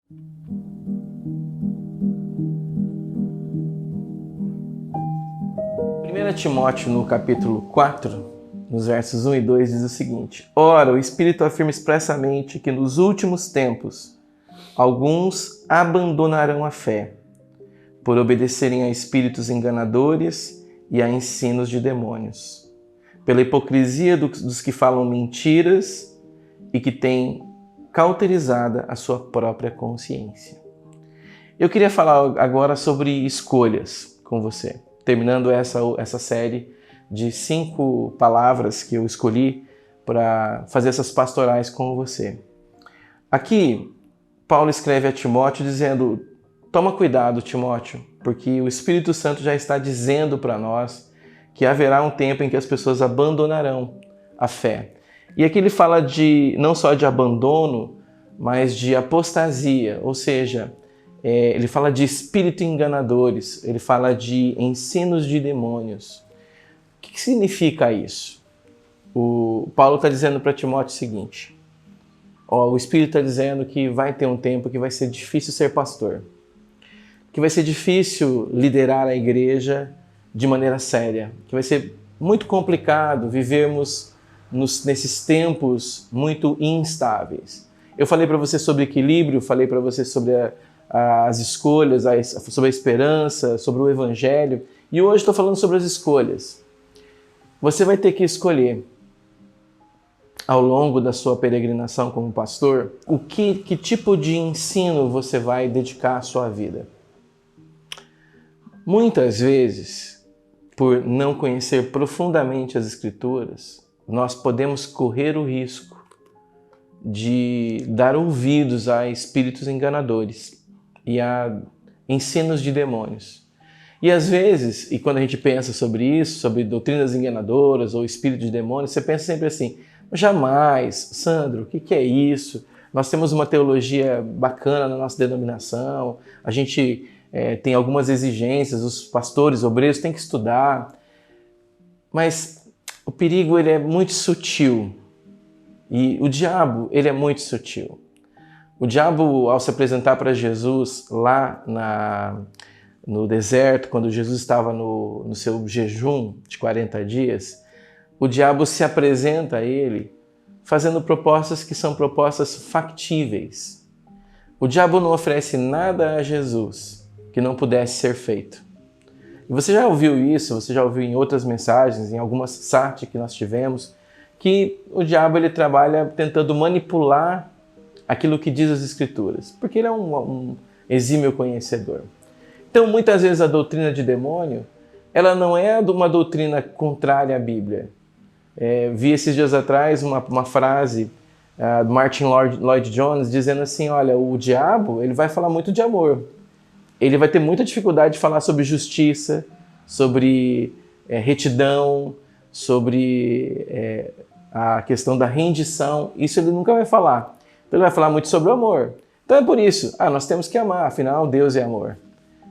1 Timóteo, no capítulo 4, nos versos 1 e 2, diz o seguinte: Ora, o Espírito afirma expressamente que nos últimos tempos alguns abandonarão a fé, por obedecerem a espíritos enganadores e a ensinos de demônios, pela hipocrisia dos que falam mentiras e que têm cauterizada a sua própria consciência. Eu queria falar agora sobre escolhas com você, terminando essa série de 5 palavras que eu escolhi para fazer essas pastorais com você. Aqui, Paulo escreve a Timóteo dizendo: toma cuidado, Timóteo, porque o Espírito Santo já está dizendo para nós que haverá um tempo em que as pessoas abandonarão a fé. E aqui ele fala não só de abandono, mas de apostasia, ou seja, ele fala de espíritos enganadores, ele fala de ensinos de demônios. O que significa isso? O Paulo está dizendo para Timóteo o seguinte: o Espírito está dizendo que vai ter um tempo que vai ser difícil ser pastor, que vai ser difícil liderar a igreja de maneira séria, que vai ser muito complicado vivermos nesses tempos muito instáveis. Eu falei para você sobre equilíbrio, falei para você sobre as escolhas, sobre a esperança, sobre o evangelho, e hoje estou falando sobre as escolhas. Você vai ter que escolher, ao longo da sua peregrinação como pastor, que tipo de ensino você vai dedicar à sua vida. Muitas vezes, por não conhecer profundamente as Escrituras, nós podemos correr o risco de dar ouvidos a espíritos enganadores e a ensinos de demônios. E às vezes, e quando a gente pensa sobre isso, sobre doutrinas enganadoras ou espírito de demônios, você pensa sempre assim: jamais, Sandro, o que é isso? Nós temos uma teologia bacana na nossa denominação, a gente tem algumas exigências, os pastores, obreiros têm que estudar, mas o perigo ele é muito sutil e o diabo ele é muito sutil. O diabo, ao se apresentar para Jesus lá no deserto, quando Jesus estava no seu jejum de 40 dias, o diabo se apresenta a ele fazendo propostas que são propostas factíveis. O diabo não oferece nada a Jesus que não pudesse ser feito. E você já ouviu isso, você já ouviu em outras mensagens, em algumas SAT que nós tivemos, que o diabo ele trabalha tentando manipular aquilo que diz as Escrituras, porque ele é um exímio conhecedor. Então, muitas vezes a doutrina de demônio, ela não é uma doutrina contrária à Bíblia. Vi esses dias atrás uma frase do Martin Lloyd-Jones dizendo assim: olha, o diabo ele vai falar muito de amor. Ele vai ter muita dificuldade de falar sobre justiça, sobre retidão, sobre a questão da rendição. Isso ele nunca vai falar. Então ele vai falar muito sobre o amor. Então é por isso, nós temos que amar, afinal Deus é amor.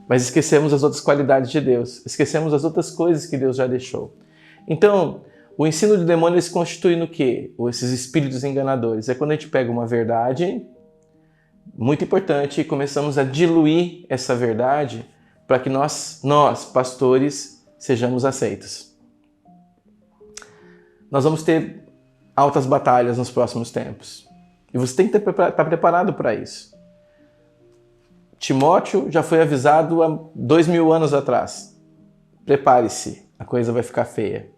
Mas esquecemos as outras qualidades de Deus, esquecemos as outras coisas que Deus já deixou. Então, o ensino de demônio se constitui no quê? Esses espíritos enganadores. É quando a gente pega uma verdade muito importante e começamos a diluir essa verdade para que nós, pastores, sejamos aceitos. Nós vamos ter altas batalhas nos próximos tempos. E você tem que estar preparado para isso. Timóteo já foi avisado há 2000 anos atrás. Prepare-se, a coisa vai ficar feia.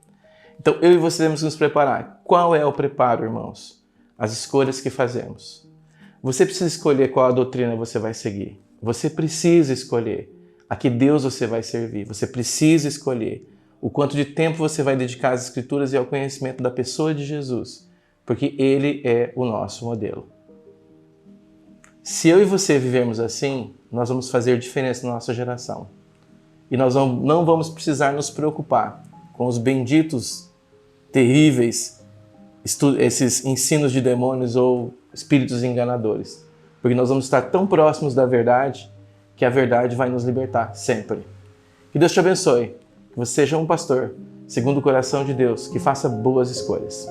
Então eu e você temos que nos preparar. Qual é o preparo, irmãos? As escolhas que fazemos. Você precisa escolher qual a doutrina você vai seguir. Você precisa escolher a que Deus você vai servir. Você precisa escolher o quanto de tempo você vai dedicar às Escrituras e ao conhecimento da pessoa de Jesus, porque Ele é o nosso modelo. Se eu e você vivermos assim, nós vamos fazer diferença na nossa geração. E nós não vamos precisar nos preocupar com os benditos, terríveis, esses ensinos de demônios ou espíritos enganadores. Porque nós vamos estar tão próximos da verdade que a verdade vai nos libertar sempre. Que Deus te abençoe. Que você seja um pastor, segundo o coração de Deus, que faça boas escolhas.